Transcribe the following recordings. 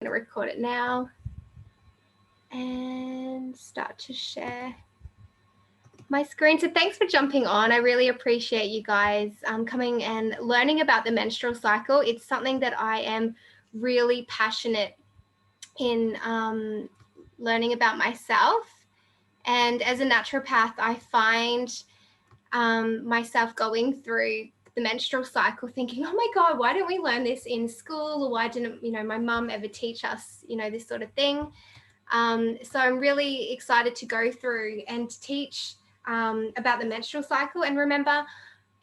going to record it now and start to share my screen. So thanks for jumping on. I really appreciate you guys coming and learning about the menstrual cycle. It's something that I am really passionate in learning about myself. And as a naturopath, I find myself going through the menstrual cycle thinking, oh my God, why don't we learn this in school? Or why didn't, my mum ever teach us, this sort of thing? So I'm really excited to go through and teach about the menstrual cycle. And remember,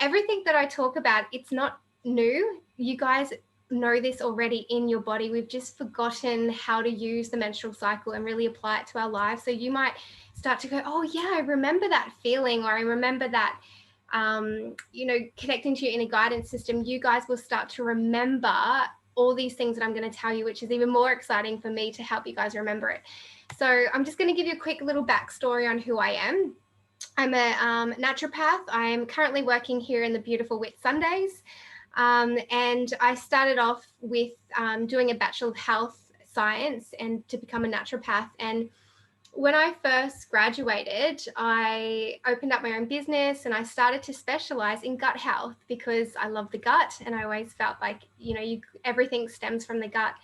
everything that I talk about, it's not new. You guys know this already in your body. We've just forgotten how to use the menstrual cycle and really apply it to our lives. So you might start to go, oh yeah, I remember that feeling, or I remember that, connecting to your inner guidance system. You guys will start to remember all these things that I'm going to tell you, which is even more exciting for me to help you guys remember it. So I'm just going to give you a quick little backstory on who I am. I'm a naturopath. I'm currently working here in the beautiful Whitsundays. And I started off with doing a Bachelor of Health Science and to become a naturopath. And when I first graduated, I opened up my own business and I started to specialize in gut health because I love the gut. And I always felt like, everything stems from the gut.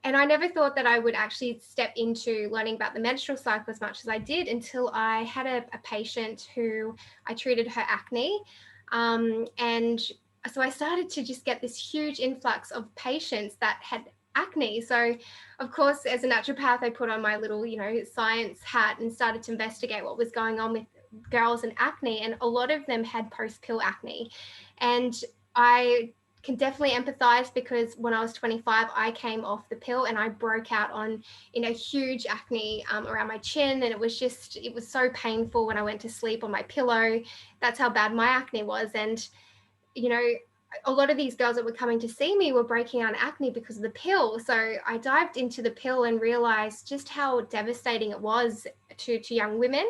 And I never thought that I would actually step into learning about the menstrual cycle as much as I did until I had a patient who I treated her acne. And so I started to just get this huge influx of patients that had acne. So of course, as a naturopath, I put on my little, science hat and started to investigate what was going on with girls and acne. And a lot of them had post-pill acne. And I can definitely empathize because when I was 25, I came off the pill and I broke out on, huge acne around my chin. And it was so painful when I went to sleep on my pillow. That's how bad my acne was. And, a lot of these girls that were coming to see me were breaking out acne because of the pill. So I dived into the pill and realized just how devastating it was to young women.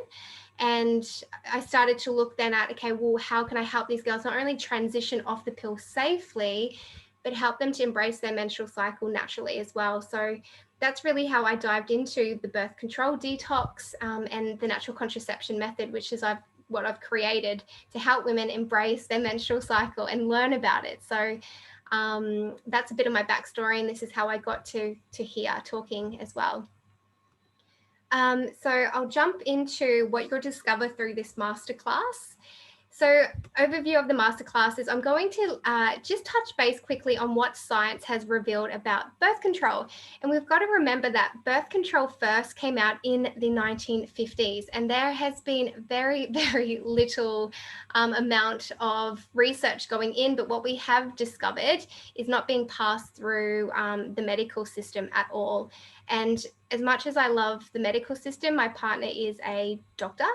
And I started to look then at, okay, well, how can I help these girls not only transition off the pill safely, but help them to embrace their menstrual cycle naturally as well. So that's really how I dived into the birth control detox and the natural contraception method, which is what I've created to help women embrace their menstrual cycle and learn about it. So that's a bit of my backstory, and this is how I got to here talking as well. So I'll jump into what you'll discover through this masterclass. So overview of the masterclass is I'm going to just touch base quickly on what science has revealed about birth control. And we've got to remember that birth control first came out in the 1950s, and there has been very, very little amount of research going in, but what we have discovered is not being passed through the medical system at all. And as much as I love the medical system, my partner is a doctor,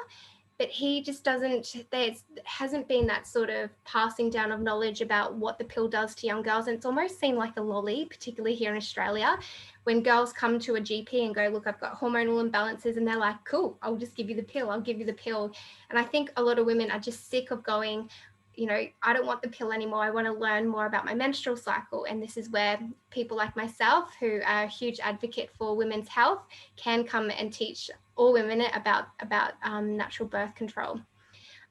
but he just there hasn't been that sort of passing down of knowledge about what the pill does to young girls. And it's almost seen like a lolly, particularly here in Australia, when girls come to a GP and go, look, I've got hormonal imbalances, and they're like, cool, I'll just give you the pill. I'll give you the pill. And I think a lot of women are just sick of going, I don't want the pill anymore. I want to learn more about my menstrual cycle. And this is where people like myself, who are a huge advocate for women's health, can come and teach all women about natural birth control.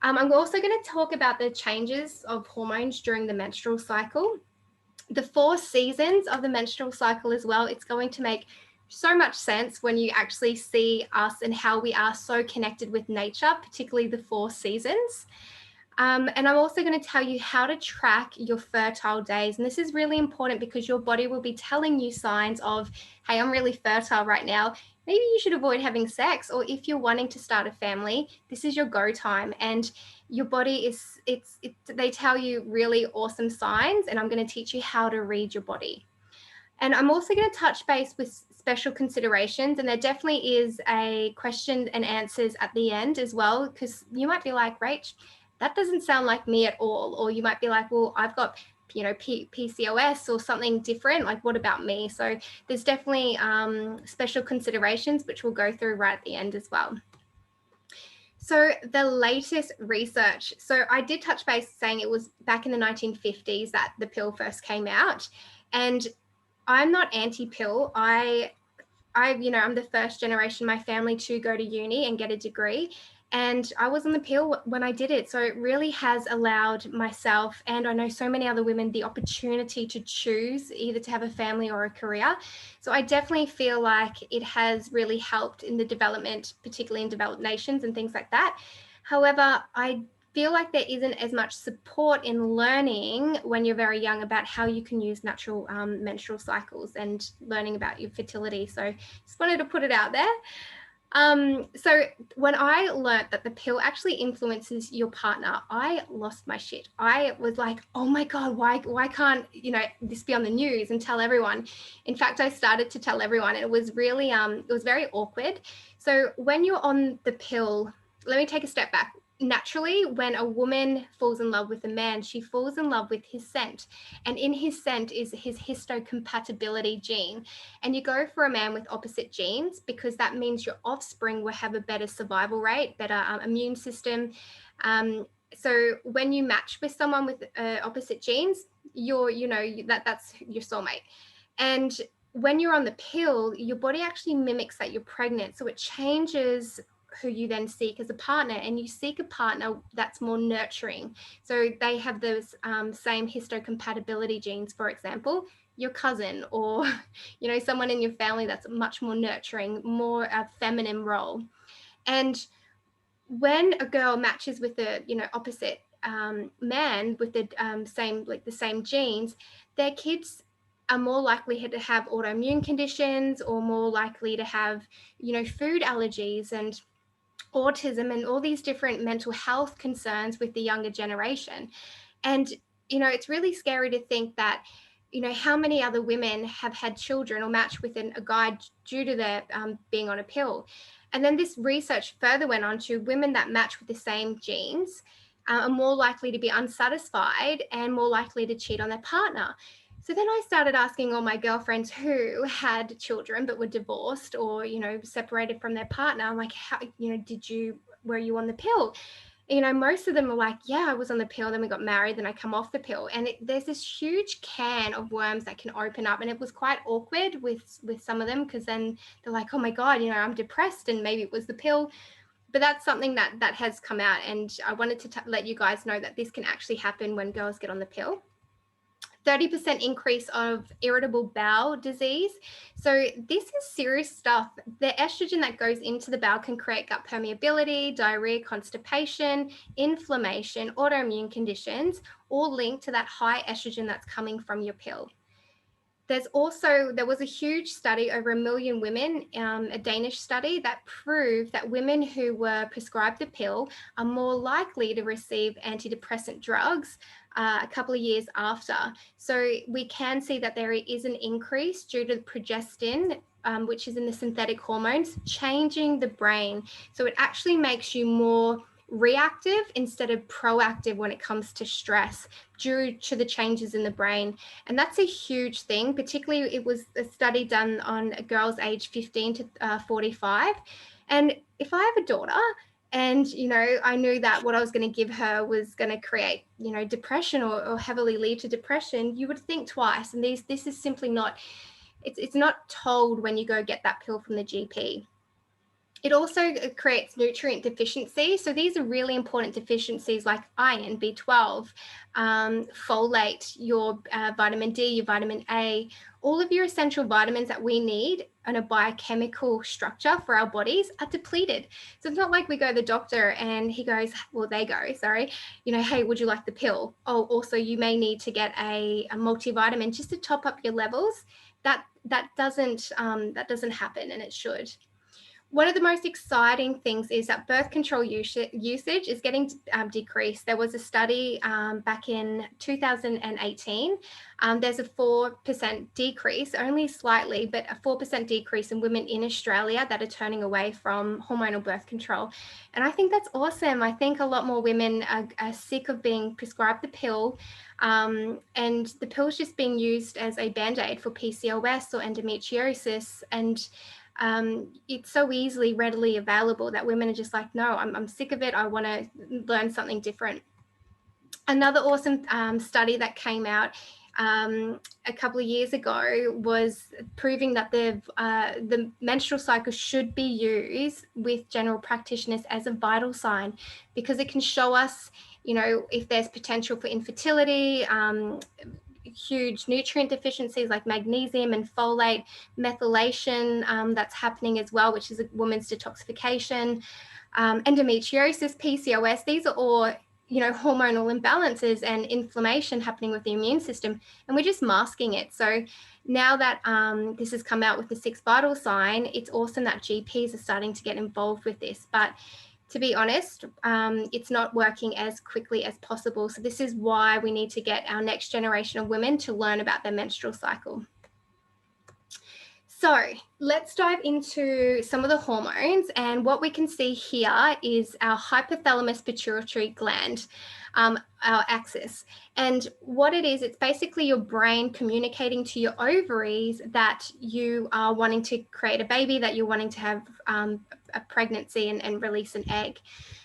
I'm also going to talk about the changes of hormones during the menstrual cycle, the 4 seasons of the menstrual cycle as well. It's going to make so much sense when you actually see us and how we are so connected with nature, particularly the 4 seasons. And I'm also going to tell you how to track your fertile days. And this is really important because your body will be telling you signs of, hey, I'm really fertile right now. Maybe you should avoid having sex, or if you're wanting to start a family, this is your go time. And your body they tell you really awesome signs, and I'm going to teach you how to read your body. And I'm also going to touch base with special considerations, and there definitely is a question and answers at the end as well, because you might be like, Rach, that doesn't sound like me at all. Or you might be like, well, I've got, PCOS or something different. Like, what about me? So there's definitely special considerations, which we'll go through right at the end as well. So the latest research. So I did touch base saying it was back in the 1950s that the pill first came out. And I'm not anti-pill. I'm the first generation in my family to go to uni and get a degree. And I was on the pill when I did it. So it really has allowed myself, and I know so many other women, the opportunity to choose either to have a family or a career. So I definitely feel like it has really helped in the development, particularly in developed nations and things like that. However, I feel like there isn't as much support in learning when you're very young about how you can use natural menstrual cycles and learning about your fertility. So just wanted to put it out there. So when I learned that the pill actually influences your partner, I lost my shit. I was like, oh my God, why can't, this be on the news and tell everyone? In fact, I started to tell everyone, and it was really, it was very awkward. So when you're on the pill, let me take a step back. Naturally, when a woman falls in love with a man, she falls in love with his scent. And in his scent is his histocompatibility gene. And you go for a man with opposite genes because that means your offspring will have a better survival rate, better immune system. So when you match with someone with opposite genes, that's your soulmate. And when you're on the pill, your body actually mimics that you're pregnant. So it changes who you then seek as a partner, and you seek a partner that's more nurturing. So they have those same histocompatibility genes, for example, your cousin or, someone in your family that's much more nurturing, more a feminine role. And when a girl matches with a, opposite man with the same genes, their kids are more likely to have autoimmune conditions or more likely to have, food allergies and autism and all these different mental health concerns with the younger generation. And, it's really scary to think that, how many other women have had children or matched with a guy due to their being on a pill. And then this research further went on to women that match with the same genes are more likely to be unsatisfied and more likely to cheat on their partner. So then I started asking all my girlfriends who had children but were divorced or, separated from their partner. I'm like, how, were you on the pill? Most of them were like, yeah, I was on the pill. Then we got married. Then I come off the pill. And there's this huge can of worms that can open up. And it was quite awkward with some of them because then they're like, oh my God, I'm depressed and maybe it was the pill. But that's something that has come out. And I wanted to let you guys know that this can actually happen when girls get on the pill. 30% increase of irritable bowel disease. So this is serious stuff. The estrogen that goes into the bowel can create gut permeability, diarrhea, constipation, inflammation, autoimmune conditions, all linked to that high estrogen that's coming from your pill. There was a huge study over 1 million women, a Danish study that proved that women who were prescribed the pill are more likely to receive antidepressant drugs a couple of years after. So we can see that there is an increase due to progestin, which is in the synthetic hormones, changing the brain. So it actually makes you more reactive instead of proactive when it comes to stress due to the changes in the brain. And that's a huge thing. Particularly, it was a study done on girls aged 15 to 45. And if I have a daughter and, I knew that what I was going to give her was going to create, depression or heavily lead to depression, you would think twice. And this is simply not, it's not told when you go get that pill from the GP. It also creates nutrient deficiency. So these are really important deficiencies like iron, B12, folate, your vitamin D, your vitamin A, all of your essential vitamins that we need on a biochemical structure for our bodies are depleted. So it's not like we go to the doctor and they go, hey, would you like the pill? Oh, also you may need to get a multivitamin just to top up your levels. That doesn't happen, and it should. One of the most exciting things is that birth control usage is getting decreased. There was a study back in 2018. There's a 4% decrease, only slightly, but a 4% decrease in women in Australia that are turning away from hormonal birth control. And I think that's awesome. I think a lot more women are sick of being prescribed the pill, and the pill's just being used as a Band-Aid for PCOS or endometriosis. And it's so readily available that women are just like, no, I'm sick of it. I want to learn something different. Another awesome study that came out a couple of years ago was proving that the menstrual cycle should be used with general practitioners as a vital sign, because it can show us, if there's potential for infertility, huge nutrient deficiencies like magnesium and folate, methylation that's happening as well, which is a woman's detoxification, endometriosis, PCOS. These are all hormonal imbalances and inflammation happening with the immune system, and we're just masking it. So now that this has come out with the 6 vital sign, it's awesome that GPs are starting to get involved with this. But to be honest, it's not working as quickly as possible. So this is why we need to get our next generation of women to learn about their menstrual cycle. So let's dive into some of the hormones, and what we can see here is our hypothalamus pituitary gland, our axis. And what it is, it's basically your brain communicating to your ovaries that you are wanting to create a baby, that you're wanting to have a pregnancy and release an egg.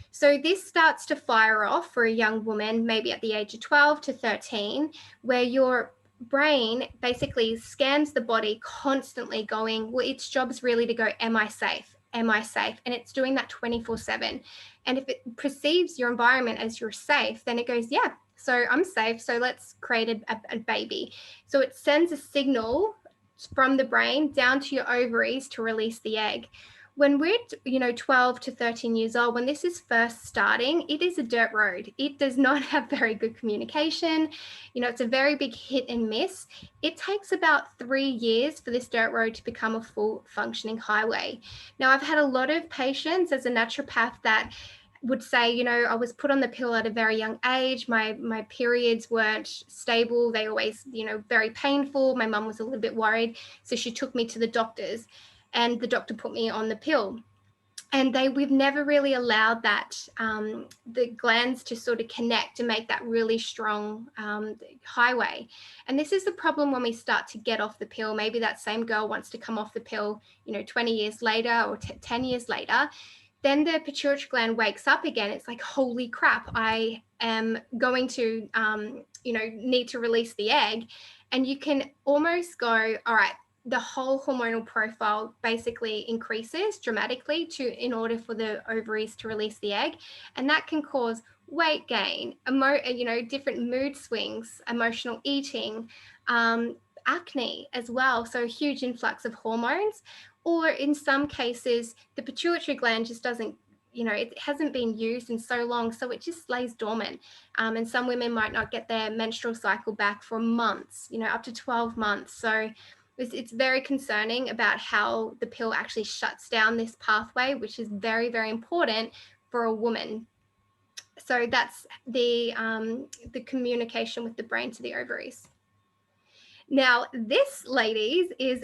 So this starts to fire off for a young woman, maybe at the age of 12 to 13, where your brain basically scans the body constantly, going, well, its job is really to go, am I safe? Am I safe? And it's doing that 24/7. And if it perceives your environment as you're safe, then it goes, yeah, so I'm safe. So let's create a baby. So it sends a signal from the brain down to your ovaries to release the egg. When we're 12 to 13 years old, when this is first starting, it is a dirt road. It does not have very good communication. It's a very big hit and miss. It takes about 3 years for this dirt road to become a full functioning highway. Now, I've had a lot of patients as a naturopath that would say, I was put on the pill at a very young age. My periods weren't stable. They always, very painful. My mum was a little bit worried, so she took me to the doctors, and the doctor put me on the pill. And we've never really allowed that, the glands to sort of connect and make that really strong highway. And this is the problem when we start to get off the pill. Maybe that same girl wants to come off the pill, 20 years later or 10 years later. Then the pituitary gland wakes up again. It's like, holy crap, I am going to, need to release the egg. And you can almost go, all right, the whole hormonal profile basically increases dramatically in order for the ovaries to release the egg. And that can cause weight gain, different mood swings, emotional eating, acne as well. So a huge influx of hormones. Or in some cases, the pituitary gland just doesn't, it hasn't been used in so long, so it just lays dormant. And some women might not get their menstrual cycle back for months, up to 12 months. So it's very concerning about how the pill actually shuts down this pathway, which is very, very important for a woman. So that's the communication with the brain to the ovaries. Now, this, ladies, is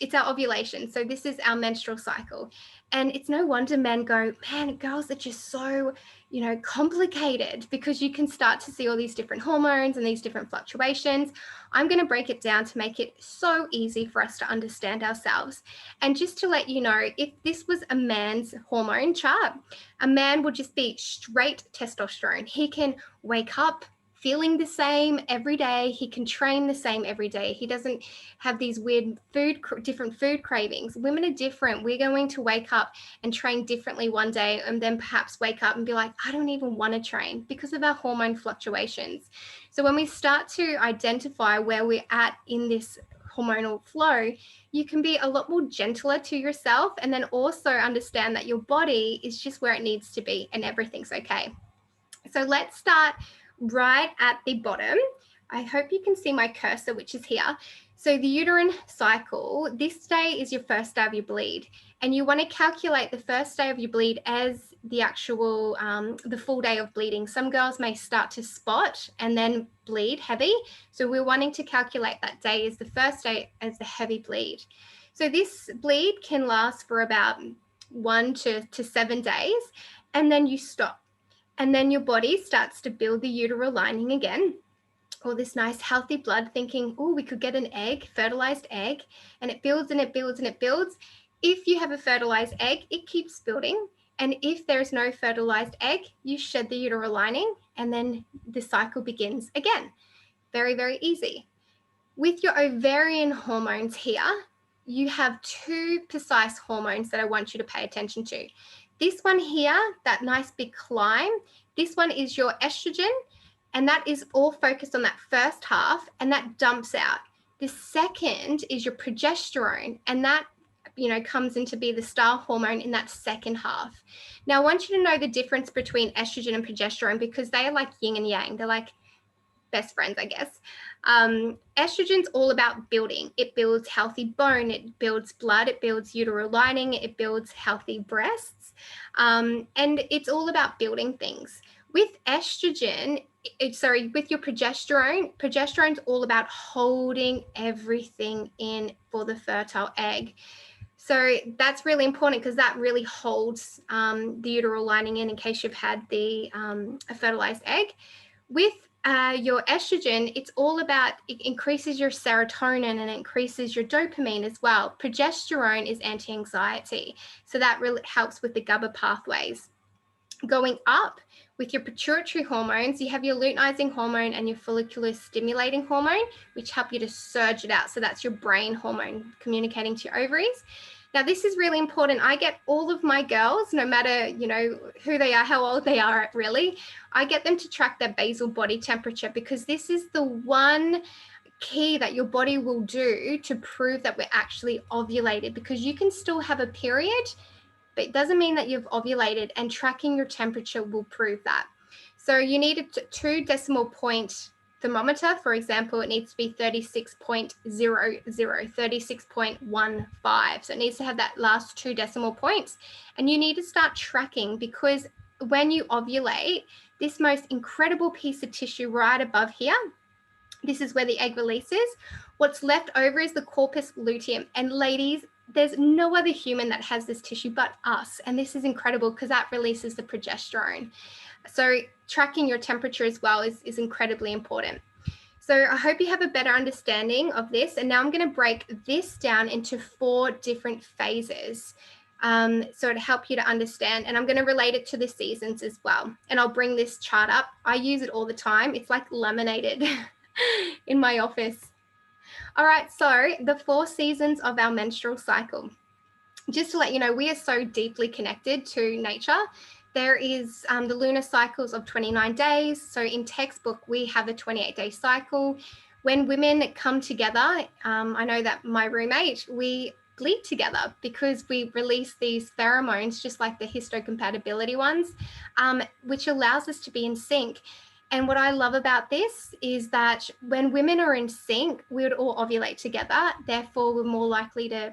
it's our ovulation. So this is our menstrual cycle. And it's no wonder men go, man, girls are just so, complicated, because you can start to see all these different hormones and these different fluctuations. I'm going to break it down to make it so easy for us to understand ourselves. And just to let you know, if this was a man's hormone chart, a man would just be straight testosterone. He can wake up feeling the same every day. He can train the same every day. He doesn't have these weird different food cravings. Women are different. We're going to wake up and train differently one day, and then perhaps wake up and be like, I don't even want to train, because of our hormone fluctuations. So when we start to identify where we're at in this hormonal flow, you can be a lot more gentler to yourself, and then also understand that your body is just where it needs to be and everything's okay. So let's start right at the bottom. I hope you can see my cursor, which is here. So the uterine cycle, this day is your first day of your bleed, and you want to calculate the first day of your bleed as the actual, the full day of bleeding. Some girls may start to spot and then bleed heavy. So we're wanting to calculate that day as the first day as the heavy bleed. So this bleed can last for about 1 to 7 days, and then you stop. And then your body starts to build the uteral lining again, all this nice healthy blood, thinking, oh, we could get an egg, fertilized egg, and it builds and it builds and it builds. If you have a fertilized egg, it keeps building. And if there's no fertilized egg, you shed the uteral lining, and then the cycle begins again. Very, very easy. With your ovarian hormones here, you have two precise hormones that I want you to pay attention to. This one here, that nice big climb, this one is your estrogen, and that is all focused on that first half, and that dumps out. The second is your progesterone, and that comes into be the star hormone in that second half. Now, I want you to know the difference between estrogen and progesterone, because they are like yin and yang. They're like best friends, I guess. Estrogen's all about building. It builds healthy bone, it builds blood, it builds uterine lining, it builds healthy breasts, and it's all about building things. With estrogen, with your progesterone's all about holding everything in for the fertile egg. So that's really important, because that really holds the uterine lining in case you've had a fertilized egg. With your estrogen, it's all about, it increases your serotonin and it increases your dopamine as well. Progesterone is anti-anxiety, so that really helps with the GABA pathways. Going up with your pituitary hormones, you have your luteinizing hormone and your follicular stimulating hormone, which help you to surge it out. So that's your brain hormone communicating to your ovaries. Now, this is really important. I get all of my girls, no matter, who they are, how old they are, really, I get them to track their basal body temperature, because this is the one key that your body will do to prove that we're actually ovulated, because you can still have a period, but it doesn't mean that you've ovulated, and tracking your temperature will prove that. So you need a 2 decimal point thermometer. For example, it needs to be 36.00, 36.15. So it needs to have that last 2 decimal points. And you need to start tracking, because when you ovulate, this most incredible piece of tissue right above here, this is where the egg releases. What's left over is the corpus luteum. And ladies, there's no other human that has this tissue but us. And this is incredible, because that releases the progesterone. So tracking your temperature as well is incredibly important. So I hope you have a better understanding of this. And now I'm going to break this down into 4 different phases. So to help you to understand, and I'm going to relate it to the seasons as well. And I'll bring this chart up. I use it all the time. It's like laminated in my office. All right, so the 4 seasons of our menstrual cycle. Just to let you know, we are so deeply connected to nature. There is the lunar cycles of 29 days. So in textbook, we have a 28-day cycle. When women come together, I know that my roommate, we bleed together, because we release these pheromones, just like the histocompatibility ones, which allows us to be in sync. And what I love about this is that when women are in sync, we would all ovulate together. Therefore, we're more likely to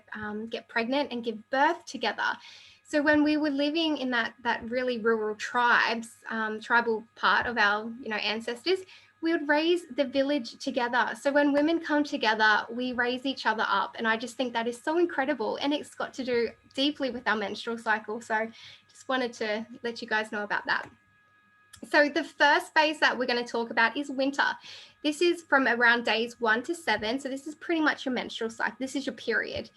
get pregnant and give birth together. So when we were living in that really rural tribal part of our ancestors, we would raise the village together. So when women come together, we raise each other up. And I just think that is so incredible. And it's got to do deeply with our menstrual cycle. So just wanted to let you guys know about that. So the first phase that we're going to talk about is winter. This is from around days 1 to 7. So this is pretty much your menstrual cycle. This is your period.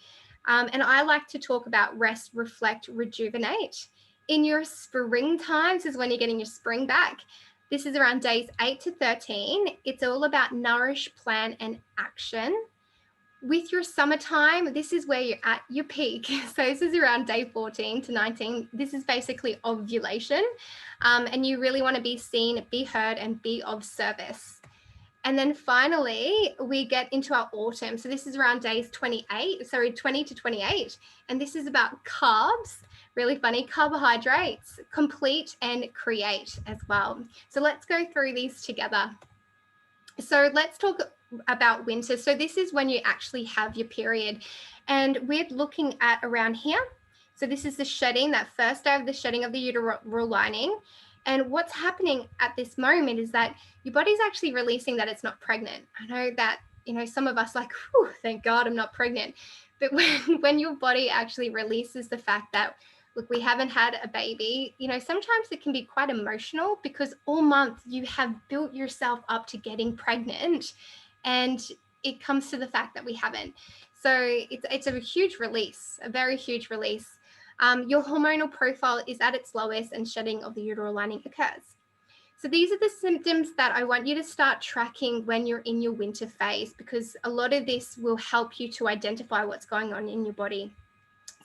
And I like to talk about rest, reflect, rejuvenate. In your spring times is when you're getting your spring back. This is around days 8 to 13. It's all about nourish, plan, and action. With your summertime, this is where you're at your peak. So this is around day 14 to 19. This is basically ovulation. And you really want to be seen, be heard, and be of service. And then finally, we get into our autumn. So this is around days 20 to 28. And this is about carbs, really funny, carbohydrates, complete and create as well. So let's go through these together. So let's talk about winter. So this is when you actually have your period. And we're looking at around here. So this is the shedding, that first day of the shedding of the uterine lining. And what's happening at this moment is that your body's actually releasing that it's not pregnant. I know that, some of us like, whew, thank God I'm not pregnant. But when your body actually releases the fact that, look, we haven't had a baby, sometimes it can be quite emotional, because all month you have built yourself up to getting pregnant, and it comes to the fact that we haven't. So it's a huge release, a very huge release. Your hormonal profile is at its lowest, and shedding of the uterine lining occurs. So these are the symptoms that I want you to start tracking when you're in your winter phase, because a lot of this will help you to identify what's going on in your body.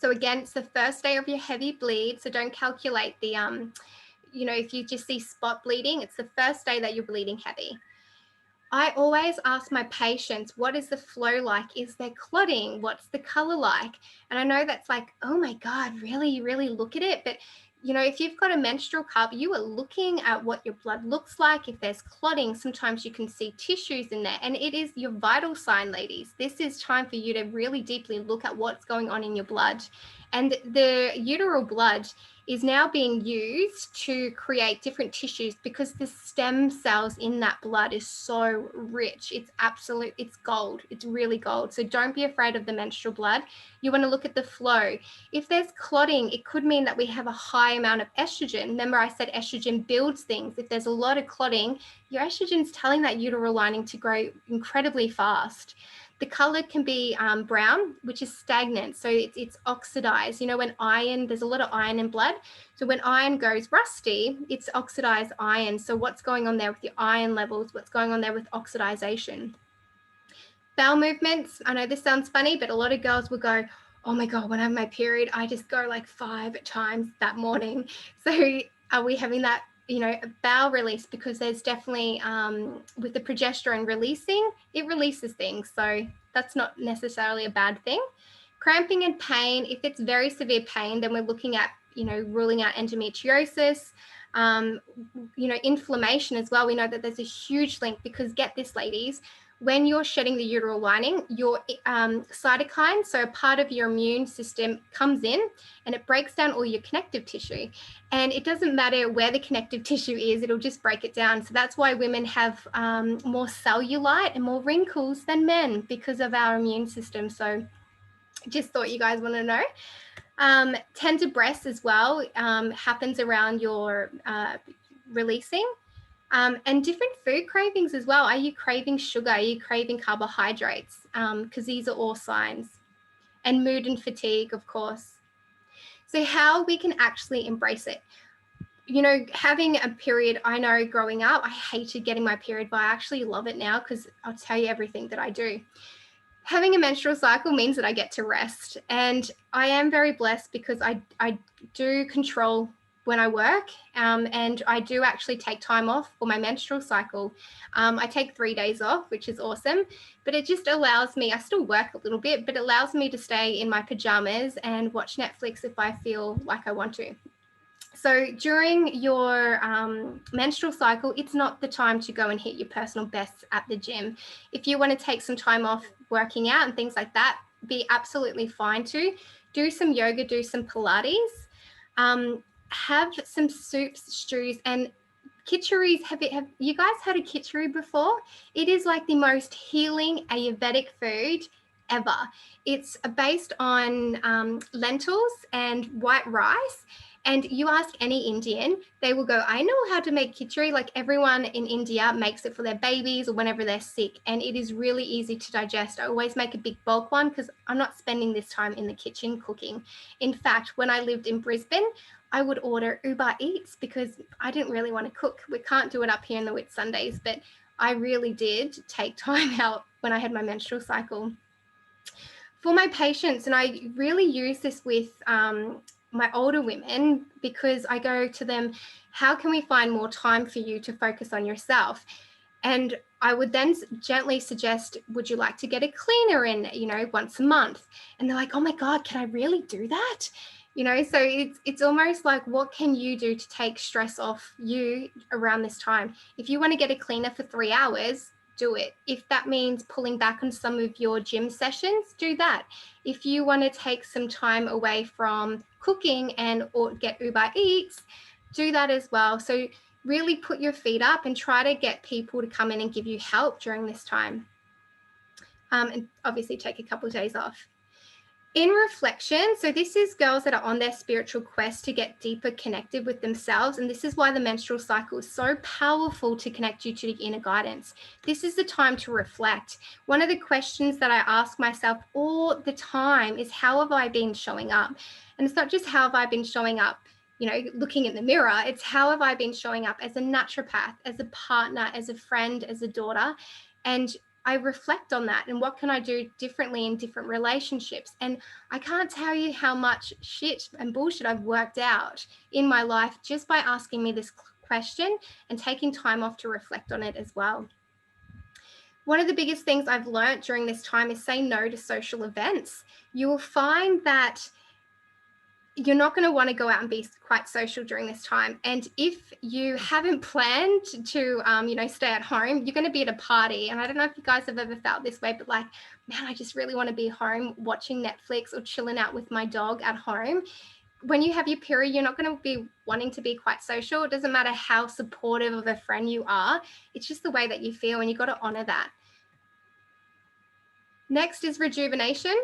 So again, it's the first day of your heavy bleed. So don't calculate the, if you just see spot bleeding, it's the first day that you're bleeding heavy. I always ask my patients, what is the flow like? Is there clotting? What's the color like? And I know that's like, oh my God, really? You really look at it? But if you've got a menstrual cup, you are looking at what your blood looks like. If there's clotting, sometimes you can see tissues in there, and it is your vital sign, ladies. This is time for you to really deeply look at what's going on in your blood. And the uteral blood is now being used to create different tissues, because the stem cells in that blood is so rich. It's gold. It's really gold. So don't be afraid of the menstrual blood. You want to look at the flow. If there's clotting, it could mean that we have a high amount of estrogen. Remember, I said estrogen builds things. If there's a lot of clotting, your estrogen's telling that uterine lining to grow incredibly fast. The color can be brown, which is stagnant. So it's oxidized. When iron, there's a lot of iron in blood. So when iron goes rusty, it's oxidized iron. So what's going on there with your iron levels? What's going on there with oxidization? Bowel movements. I know this sounds funny, but a lot of girls will go, oh my God, when I have my period, I just go like 5 times that morning. So are we having that, bowel release? Because there's definitely, with the progesterone releasing, it releases things. So that's not necessarily a bad thing. Cramping and pain. If it's very severe pain, then we're looking at, ruling out endometriosis. Inflammation as well. We know that there's a huge link, because get this, ladies, when you're shedding the uterine lining, your cytokines, so a part of your immune system, comes in and it breaks down all your connective tissue. And it doesn't matter where the connective tissue is, it'll just break it down. So that's why women have more cellulite and more wrinkles than men, because of our immune system. So just thought you guys want to know. Tender breasts as well happens around your releasing. And different food cravings as well. Are you craving sugar? Are you craving carbohydrates? Because these are all signs. And mood and fatigue, of course. So how we can actually embrace it. Having a period, I know growing up, I hated getting my period, but I actually love it now, because I'll tell you everything that I do. Having a menstrual cycle means that I get to rest. And I am very blessed, because I do control when I work, and I do actually take time off for my menstrual cycle. I take 3 days off, which is awesome, but it just allows me, I still work a little bit, but it allows me to stay in my pajamas and watch Netflix if I feel like I want to. So during your menstrual cycle, it's not the time to go and hit your personal bests at the gym. If you want to take some time off working out and things like that, be absolutely fine to. Do some yoga, do some Pilates. Have some soups, stews, and kitcheries. Have you guys had a kitchery before? It is like the most healing Ayurvedic food ever. It's based on lentils and white rice. And you ask any Indian, they will go, I know how to make khichdi. Like everyone in India makes it for their babies or whenever they're sick. And it is really easy to digest. I always make a big bulk one because I'm not spending this time in the kitchen cooking. In fact, when I lived in Brisbane, I would order Uber Eats because I didn't really want to cook. We can't do it up here in the Whitsundays, but I really did take time out when I had my menstrual cycle. For my patients, and I really use this with my older women because I go to them, how can we find more time for you to focus on yourself? And I would then gently suggest, would you like to get a cleaner in, once a month? And they're like, oh my God, can I really do that? So it's almost like, what can you do to take stress off you around this time? If you want to get a cleaner for 3 hours, do it. If that means pulling back on some of your gym sessions, do that. If you want to take some time away from cooking or get Uber Eats, do that as well. So really put your feet up and try to get people to come in and give you help during this time. And obviously take a couple of days off. In reflection, so this is girls that are on their spiritual quest to get deeper connected with themselves. And this is why the menstrual cycle is so powerful to connect you to the inner guidance. This is the time to reflect. One of the questions that I ask myself all the time is, how have I been showing up? And it's not just how have I been showing up looking in the mirror. It's how have I been showing up as a naturopath, as a partner, as a friend, as a daughter? And I reflect on that and what can I do differently in different relationships. And I can't tell you how much shit and bullshit I've worked out in my life just by asking me this question and taking time off to reflect on it as well. One of the biggest things I've learned during this time is say no to social events. You will find that you're not going to want to go out and be quite social during this time. And if you haven't planned to, stay at home, you're going to be at a party. And I don't know if you guys have ever felt this way, but like, man, I just really want to be home watching Netflix or chilling out with my dog at home. When you have your period, you're not going to be wanting to be quite social. It doesn't matter how supportive of a friend you are. It's just the way that you feel, and you've got to honor that. Next is rejuvenation.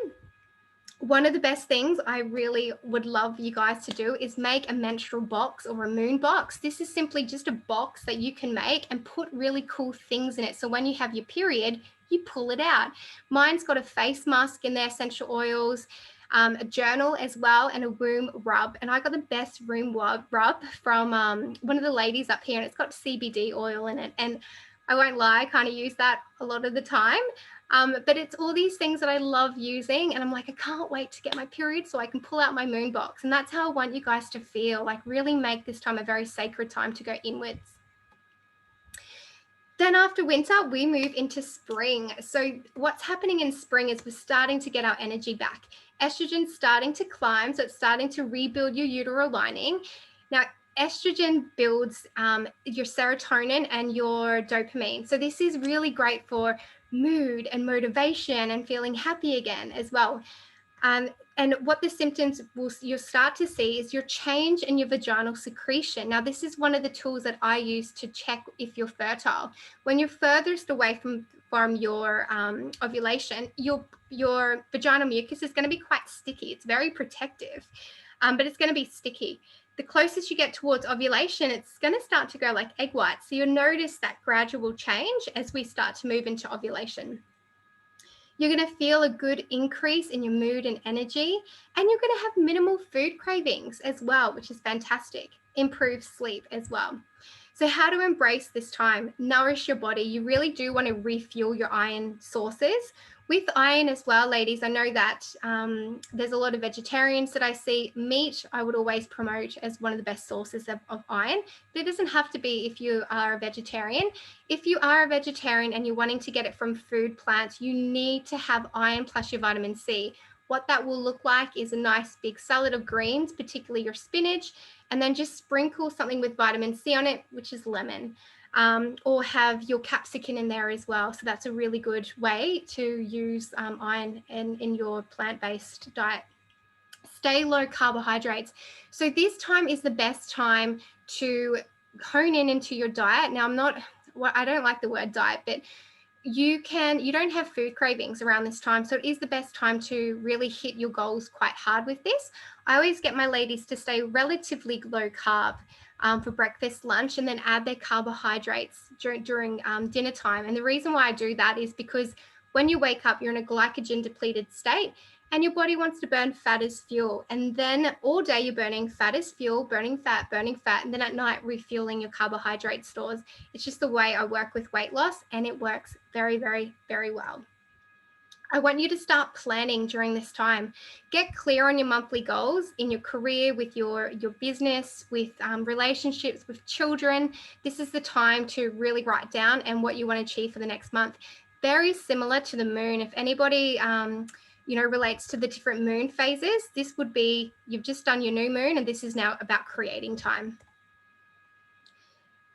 One of the best things I really would love you guys to do is make a menstrual box or a moon box. This is simply just a box that you can make and put really cool things in it. So when you have your period, you pull it out. Mine's got a face mask in there, essential oils, a journal as well, and a womb rub. And I got the best womb rub from one of the ladies up here, and it's got CBD oil in it. And I won't lie, I kind of use that a lot of the time. But it's all these things that I love using, and I'm like, I can't wait to get my period so I can pull out my moon box. And that's how I want you guys to feel, like really make this time a very sacred time to go inwards. Then after winter, we move into spring. So what's happening in spring is we're starting to get our energy back. Estrogen's starting to climb, so it's starting to rebuild your uterine lining. Now, estrogen builds your serotonin and your dopamine. So this is really great for mood and motivation and feeling happy again as well. And what the symptoms you'll start to see is your change in your vaginal secretion. Now, this is one of the tools that I use to check if you're fertile. When you're furthest away from your ovulation, your vaginal mucus is going to be quite sticky. It's very protective, but it's going to be sticky. The closest you get towards ovulation, it's going to start to go like egg white. So you'll notice that gradual change as we start to move into ovulation. You're going to feel a good increase in your mood and energy, and you're going to have minimal food cravings as well, which is fantastic. Improved sleep as well. So how to embrace this time? Nourish your body. You really do want to refuel your iron sources. With iron as well, ladies, I know that there's a lot of vegetarians that I see. Meat, I would always promote as one of the best sources of iron, but it doesn't have to be if you are a vegetarian. If you are a vegetarian and you're wanting to get it from food plants, you need to have iron plus your vitamin C. What that will look like is a nice big salad of greens, particularly your spinach, and then just sprinkle something with vitamin C on it, which is lemon. Or have your capsicum in there as well. So that's a really good way to use iron in your plant-based diet. Stay low carbohydrates. So this time is the best time to hone into your diet. Now, I don't like the word diet, but you don't have food cravings around this time. So it is the best time to really hit your goals quite hard with this. I always get my ladies to stay relatively low carb for breakfast, lunch, and then add their carbohydrates during dinner time. And the reason why I do that is because when you wake up, you're in a glycogen depleted state, and your body wants to burn fat as fuel. And then all day you're burning fat as fuel, burning fat, and then at night refueling your carbohydrate stores. It's just the way I work with weight loss, and it works very, very, very well. I want you to start planning during this time. Get clear on your monthly goals in your career, with your business, with relationships, with children. This is the time to really write down and what you want to achieve for the next month. Very similar to the moon. If anybody relates to the different moon phases, this would be, you've just done your new moon, and this is now about creating time.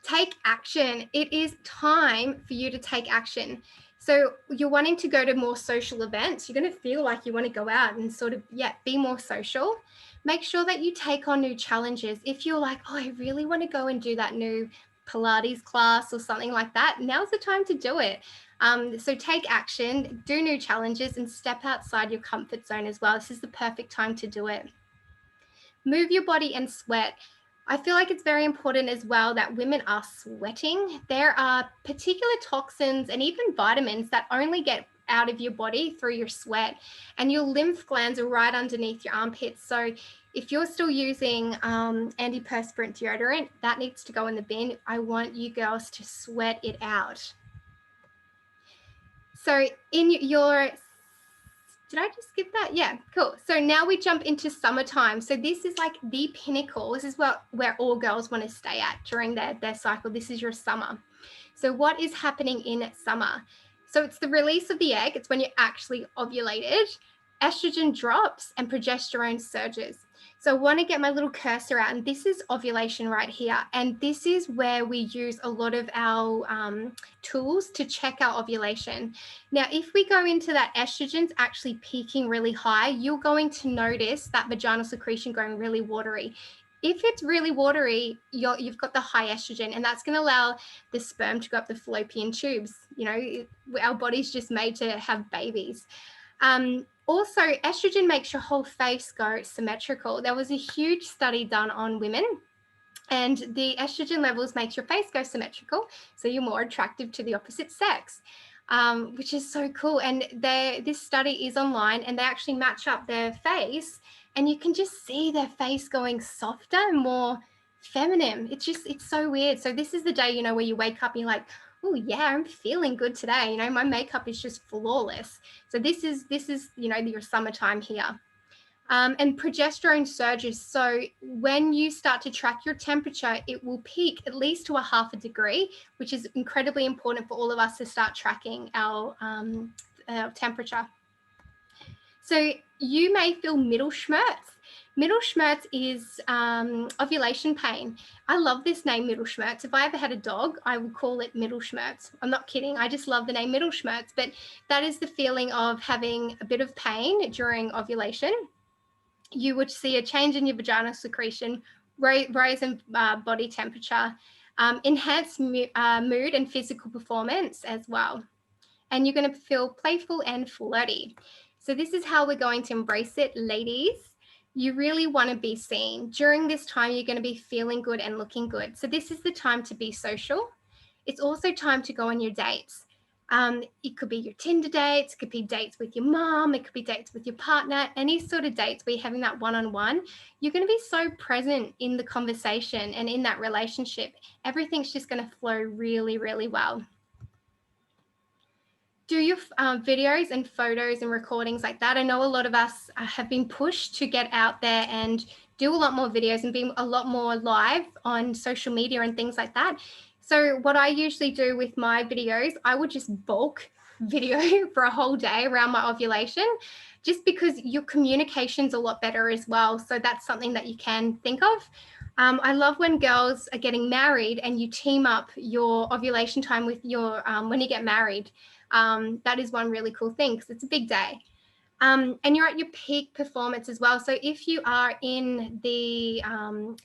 Take action. It is time for you to take action. So you're wanting to go to more social events. You're going to feel like you want to go out and sort of, be more social. Make sure that you take on new challenges. If you're like, oh, I really want to go and do that new Pilates class or something like that, now's the time to do it. So take action, do new challenges, and step outside your comfort zone as well. This is the perfect time to do it. Move your body and sweat. I feel like it's very important as well that women are sweating. There are particular toxins and even vitamins that only get out of your body through your sweat. And your lymph glands are right underneath your armpits. So if you're still using antiperspirant deodorant, that needs to go in the bin. I want you girls to sweat it out. So in your, did I just skip that? Yeah, cool. So now we jump into summertime. So this is like the pinnacle. This is where all girls want to stay at during their cycle. This is your summer. So what is happening in summer? So it's the release of the egg. It's when you're actually ovulated. Estrogen drops and progesterone surges. So I want to get my little cursor out, and this is ovulation right here. And this is where we use a lot of our tools to check our ovulation. Now, if we go into that estrogen's actually peaking really high, you're going to notice that vaginal secretion going really watery. If it's really watery, you've got the high estrogen, and that's going to allow the sperm to go up the fallopian tubes. You know, our body's just made to have babies. Also, estrogen makes your whole face go symmetrical. There was a huge study done on women, and the estrogen levels makes your face go symmetrical, so you're more attractive to the opposite sex, which is so cool. And this study is online, and they actually match up their face, and you can just see their face going softer and more feminine. It's so weird. So this is the day, you know, where you wake up and you're like, oh yeah, I'm feeling good today. You know, my makeup is just flawless. So this is, you know, your summertime here. And progesterone surges. So when you start to track your temperature, it will peak at least to a 0.5 degree, which is incredibly important for all of us to start tracking our temperature. So you may feel middle schmerz. Middle schmerz is ovulation pain. I love this name, middle schmerz. If I ever had a dog, I would call it middle schmerz. I'm not kidding. I just love the name middle schmerz. But that is the feeling of having a bit of pain during ovulation. You would see a change in your vaginal secretion, rise in body temperature, enhanced mood and physical performance as well. And you're going to feel playful and flirty. So this is how we're going to embrace it, ladies. You really want to be seen. During this time, you're going to be feeling good and looking good. So this is the time to be social. It's also time to go on your dates. It could be your Tinder dates, it could be dates with your mom, it could be dates with your partner, any sort of dates where you're having that one-on-one. You're going to be so present in the conversation and in that relationship. Everything's just going to flow really, really well. Do your videos and photos and recordings like that. I know a lot of us have been pushed to get out there and do a lot more videos and be a lot more live on social media and things like that. So what I usually do with my videos, I would just bulk video for a whole day around my ovulation, just because your communication's a lot better as well. So that's something that you can think of. I love when girls are getting married and you team up your ovulation time with your, when you get married. That is one really cool thing because it's a big day. And you're at your peak performance as well. So if you are in the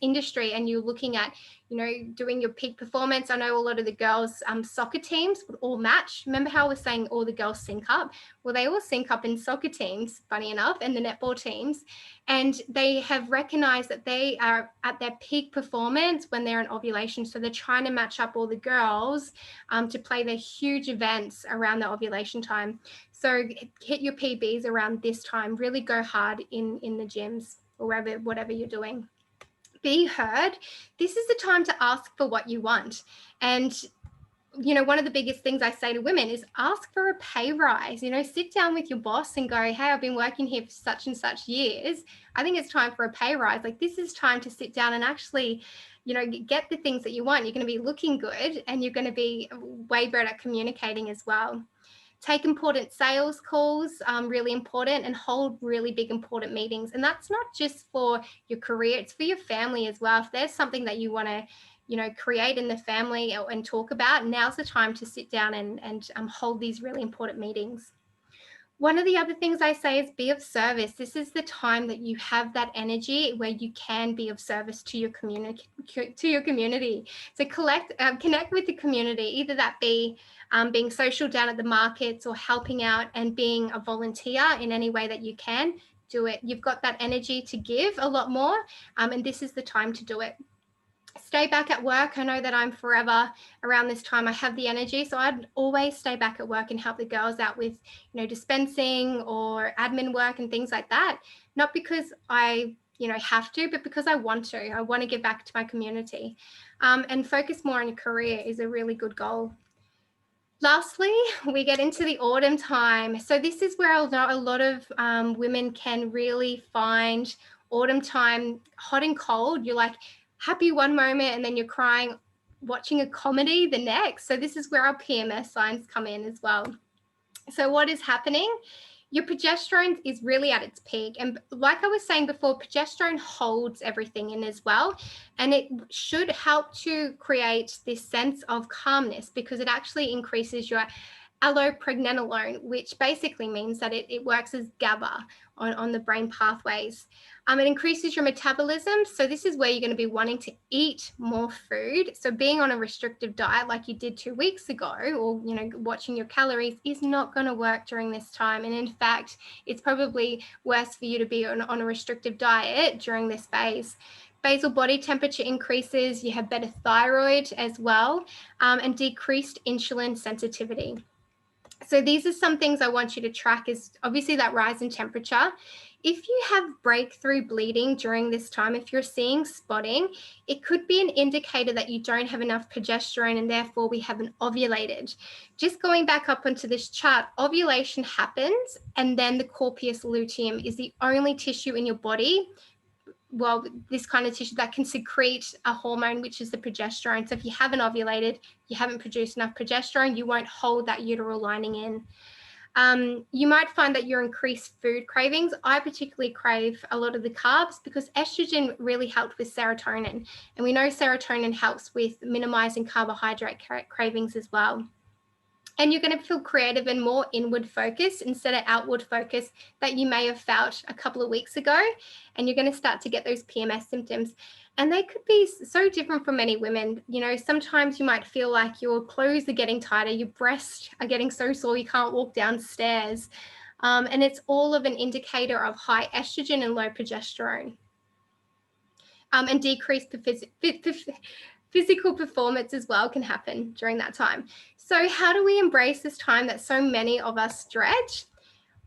industry and you're looking at, you know, doing your peak performance, I know a lot of the girls' soccer teams would all match. Remember how I was saying all the girls sync up? Well, they all sync up in soccer teams, funny enough, and the netball teams. And they have recognized that they are at their peak performance when they're in ovulation. So they're trying to match up all the girls to play their huge events around the ovulation time. So hit your PBs around this time. Really go hard in the gyms or whatever you're doing. Be heard. This is the time to ask for what you want. And, you know, one of the biggest things I say to women is ask for a pay rise. You know, sit down with your boss and go, hey, I've been working here for such and such years. I think it's time for a pay rise. Like, this is time to sit down and actually, you know, get the things that you want. You're going to be looking good and you're going to be way better at communicating as well. Take important sales calls, really important, and hold really big important meetings. And that's not just for your career, it's for your family as well. If there's something that you want to, you know, create in the family and talk about, now's the time to sit down and hold these really important meetings. One of the other things I say is be of service. This is the time that you have that energy where you can be of service to your community. So connect with the community, either that be being social down at the markets or helping out and being a volunteer in any way that you can. Do it. You've got that energy to give a lot more, and this is the time to do it. Stay back at work. I know that I'm forever around this time. I have the energy. So I'd always stay back at work and help the girls out with, dispensing or admin work and things like that. Not because I, have to, but because I want to. I want to give back to my community. And focus more on your career is a really good goal. Lastly, we get into the autumn time. So this is where a lot of women can really find autumn time hot and cold. You're like happy one moment and then you're crying watching a comedy the next. So this is where our PMS signs come in as well. So what is happening? Your progesterone is really at its peak. And like I was saying before, progesterone holds everything in as well. And it should help to create this sense of calmness because it actually increases your allopregnanolone, which basically means that it works as GABA on the brain pathways. It increases your metabolism. So this is where you're going to be wanting to eat more food. So being on a restrictive diet like you did 2 weeks ago, or, watching your calories is not going to work during this time. And in fact, it's probably worse for you to be on a restrictive diet during this phase. Basal body temperature increases, you have better thyroid as well, and decreased insulin sensitivity. So these are some things I want you to track is obviously that rise in temperature. If you have breakthrough bleeding during this time, if you're seeing spotting, it could be an indicator that you don't have enough progesterone and therefore we haven't ovulated. Just going back up onto this chart, ovulation happens and then the corpus luteum is the only tissue in your body, well, this kind of tissue that can secrete a hormone, which is the progesterone. So if you haven't ovulated, you haven't produced enough progesterone, you won't hold that uterine lining in. You might find that you're increased food cravings. I particularly crave a lot of the carbs because estrogen really helped with serotonin. And we know serotonin helps with minimizing carbohydrate cravings as well. And you're going to feel creative and more inward focused instead of outward focus that you may have felt a couple of weeks ago. And you're going to start to get those PMS symptoms. And they could be so different for many women. Sometimes you might feel like your clothes are getting tighter, your breasts are getting so sore you can't walk downstairs. And it's all of an indicator of high estrogen and low progesterone. And decreased physical performance as well can happen during that time. So how do we embrace this time that so many of us dread?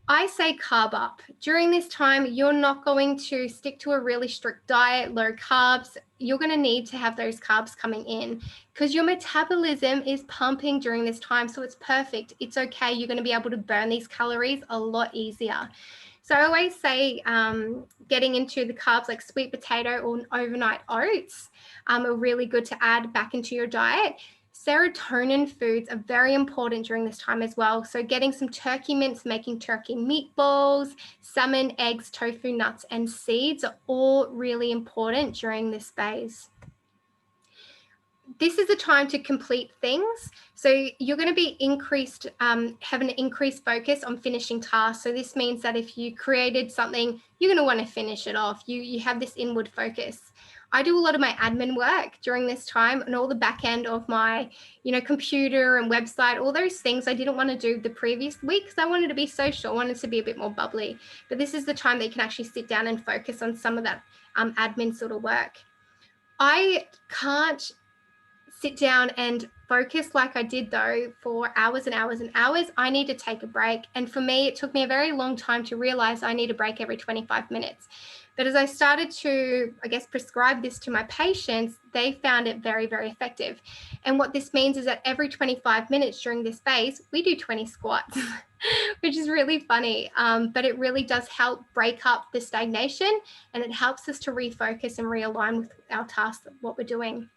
I say carb up. During this time, you're not going to stick to a really strict diet, low carbs. You're going to need to have those carbs coming in because your metabolism is pumping during this time. So it's perfect. It's okay. You're going to be able to burn these calories a lot easier. So I always say getting into the carbs like sweet potato or overnight oats are really good to add back into your diet. Serotonin foods are very important during this time as well. So getting some turkey mince, making turkey meatballs, salmon, eggs, tofu, nuts, and seeds are all really important during this phase. This is the time to complete things. So you're going to be have an increased focus on finishing tasks. So this means that if you created something, you're going to want to finish it off. You have this inward focus. I do a lot of my admin work during this time and all the back end of my, computer and website, all those things I didn't want to do the previous week because I wanted to be social, I wanted to be a bit more bubbly. But this is the time that you can actually sit down and focus on some of that admin sort of work. I can't sit down and focus like I did though for hours and hours and hours. I need to take a break. And for me, it took me a very long time to realize I need a break every 25 minutes. But as I started to, prescribe this to my patients, they found it very, very effective. And what this means is that every 25 minutes during this phase, we do 20 squats, which is really funny. But it really does help break up the stagnation and it helps us to refocus and realign with our tasks, what we're doing.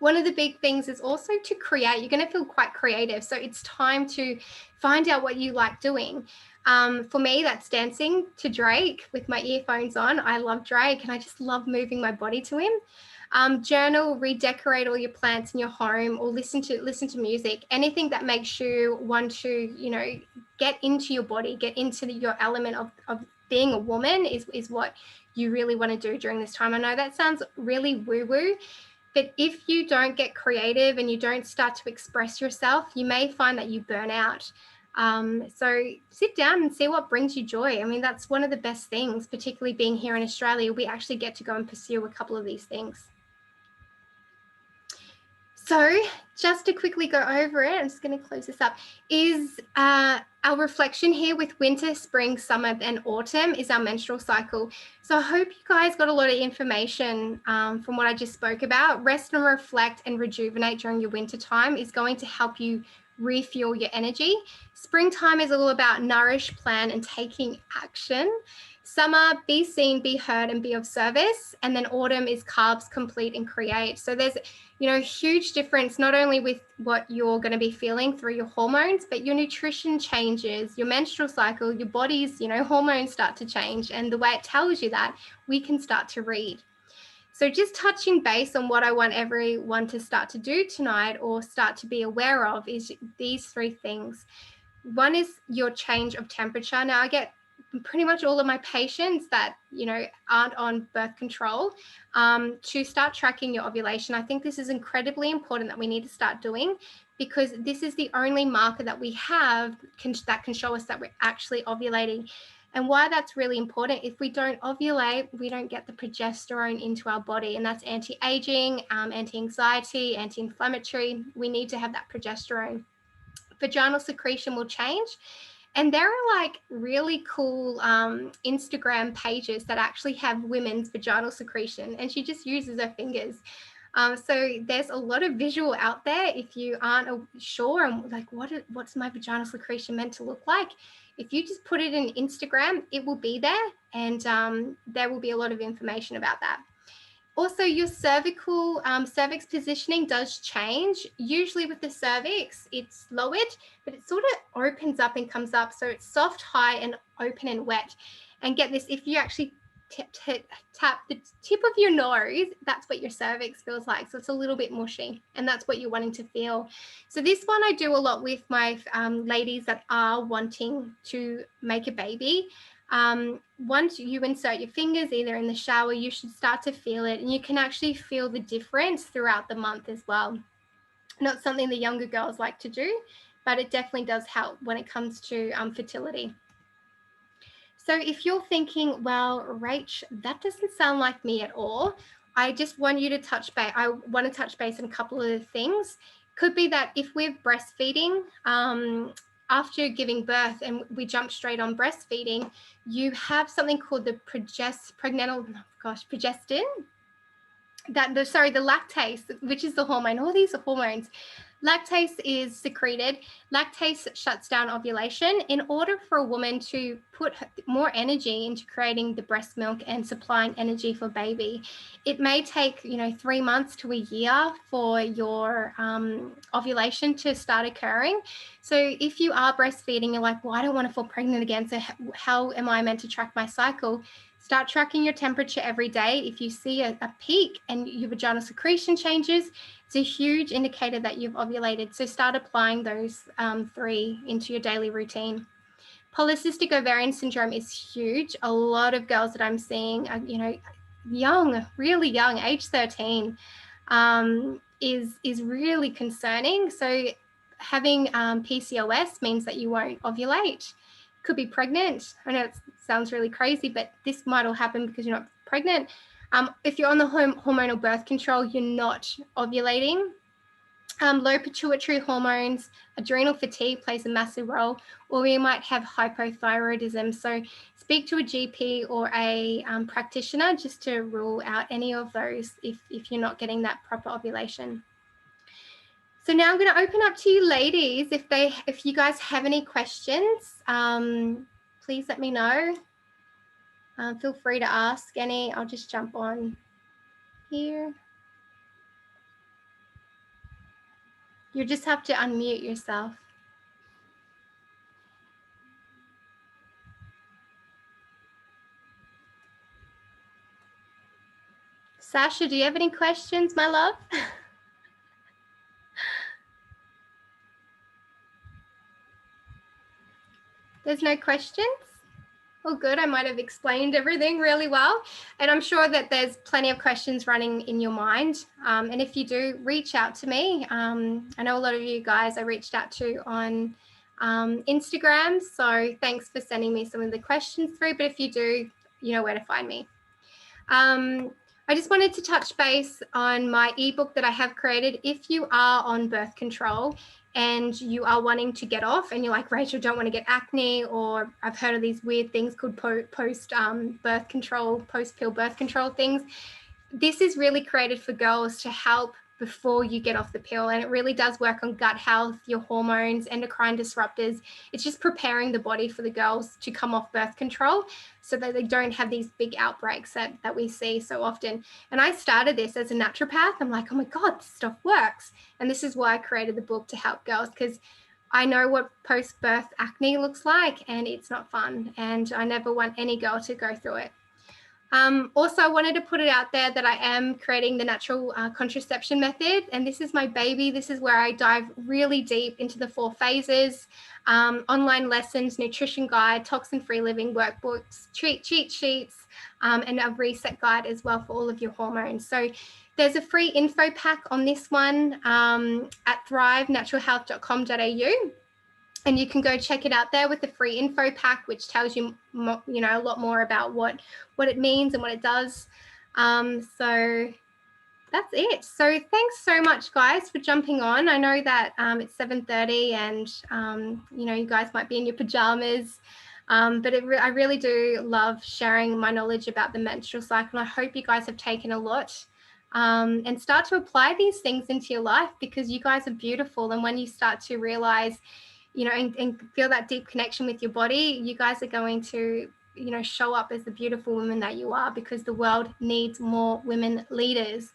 One of the big things is also to create. You're going to feel quite creative. So it's time to find out what you like doing. For me, that's dancing to Drake with my earphones on. I love Drake and I just love moving my body to him. Journal, redecorate all your plants in your home or listen to music. Anything that makes you want to, get into your body, get into your element of being a woman is what you really want to do during this time. I know that sounds really woo-woo, but if you don't get creative and you don't start to express yourself, you may find that you burn out. So sit down and see what brings you joy. I mean, that's one of the best things, particularly being here in Australia. We actually get to go and pursue a couple of these things. So just to quickly go over it, I'm just going to close this up, is our reflection here with winter, spring, summer, and autumn is our menstrual cycle. So I hope you guys got a lot of information from what I just spoke about. Rest and reflect and rejuvenate during your winter time is going to help you refuel your energy. Springtime is all about nourish, plan, and taking action. Summer, be seen, be heard, and be of service. And then autumn is carbs, complete, and create. So there's, huge difference, not only with what you're going to be feeling through your hormones, but your nutrition changes, your menstrual cycle, your body's, hormones start to change. And the way it tells you that, we can start to read. So just touching base on what I want everyone to start to do tonight or start to be aware of is these three things. One is your change of temperature. Now I get pretty much all of my patients that, aren't on birth control to start tracking your ovulation. I think this is incredibly important that we need to start doing, because this is the only marker that we have that can show us that we're actually ovulating. And why that's really important, if we don't ovulate, we don't get the progesterone into our body, and that's anti-aging, anti-anxiety, anti-inflammatory. We need to have that progesterone. Vaginal secretion will change. And there are like really cool Instagram pages that actually have women's vaginal secretion, and she just uses her fingers. So there's a lot of visual out there. If you aren't sure and like, what's my vaginal secretion meant to look like? If you just put it in Instagram, it will be there, and there will be a lot of information about that. Also, your cervix positioning does change. Usually with the cervix, it's lowered, but it sort of opens up and comes up. So it's soft, high, and open and wet. And get this, if you actually tap the tip of your nose, that's what your cervix feels like. So it's a little bit mushy, and that's what you're wanting to feel. So this one I do a lot with my ladies that are wanting to make a baby. Once you insert your fingers either in the shower, you should start to feel it, and you can actually feel the difference throughout the month as well. Not something the younger girls like to do, but it definitely does help when it comes to fertility. So if you're thinking, well, Rach, that doesn't sound like me at all, I just want you to touch base. I want to touch base on a couple of things. Could be that if we're breastfeeding, after giving birth and we jump straight on breastfeeding, you have something called the progestin, the lactase, which is the hormone. All these are hormones. Lactase is secreted. Lactase shuts down ovulation. In order for a woman to put more energy into creating the breast milk and supplying energy for baby, it may take 3 months to a year for your ovulation to start occurring. So if you are breastfeeding, you're like, well, I don't want to fall pregnant again, so how am I meant to track my cycle? Start tracking your temperature every day. If you see a peak and your vaginal secretion changes, it's a huge indicator that you've ovulated. So start applying those 3 into your daily routine. Polycystic ovarian syndrome is huge. A lot of girls that I'm seeing are, young, really young, age 13, is really concerning. So having PCOS means that you won't ovulate. Could be pregnant. I know it sounds really crazy, but this might all happen because you're not pregnant. If you're on the hormonal birth control, you're not ovulating. Low pituitary hormones, adrenal fatigue plays a massive role, or you might have hypothyroidism. So speak to a GP or a practitioner just to rule out any of those if you're not getting that proper ovulation. So now I'm going to open up to you ladies. If you guys have any questions, please let me know. Feel free to ask any. I'll just jump on here. You just have to unmute yourself. Sasha, do you have any questions, my love? There's no questions? Well, good. I might have explained everything really well. And I'm sure that there's plenty of questions running in your mind. And if you do, reach out to me. I know a lot of you guys I reached out to on Instagram. So thanks for sending me some of the questions through. But if you do, you know where to find me. I just wanted to touch base on my ebook that I have created. If you are on birth control and you are wanting to get off and you're like, Rachel, don't want to get acne, or I've heard of these weird things called post birth control, post pill birth control things. This is really created for girls to help before you get off the pill, and it really does work on gut health, your hormones, endocrine disruptors. It's just preparing the body for the girls to come off birth control so that they don't have these big outbreaks that we see so often. And I started this as a naturopath. I'm like, oh my God, this stuff works. And this is why I created the book, to help girls, because I know what post-birth acne looks like, and it's not fun. And I never want any girl to go through it. Also, I wanted to put it out there that I am creating the natural contraception method, and this is my baby. This is where I dive really deep into the 4 phases, online lessons, nutrition guide, toxin-free living workbooks, cheat sheets, and a reset guide as well for all of your hormones. So there's a free info pack on this one at thrivenaturalhealth.com.au. And you can go check it out there with the free info pack, which tells you, a lot more about what it means and what it does. So that's it. So thanks so much, guys, for jumping on. I know that it's 7:30 and, you guys might be in your pajamas, but I really do love sharing my knowledge about the menstrual cycle. I hope you guys have taken a lot and start to apply these things into your life, because you guys are beautiful. And when you start to realize, and feel that deep connection with your body, you guys are going to, show up as the beautiful women that you are, because the world needs more women leaders.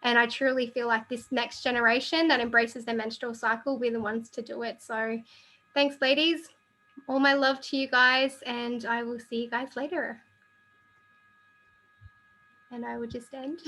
And I truly feel like this next generation that embraces their menstrual cycle will be the ones to do it. So thanks, ladies. All my love to you guys, and I will see you guys later. And I will just end.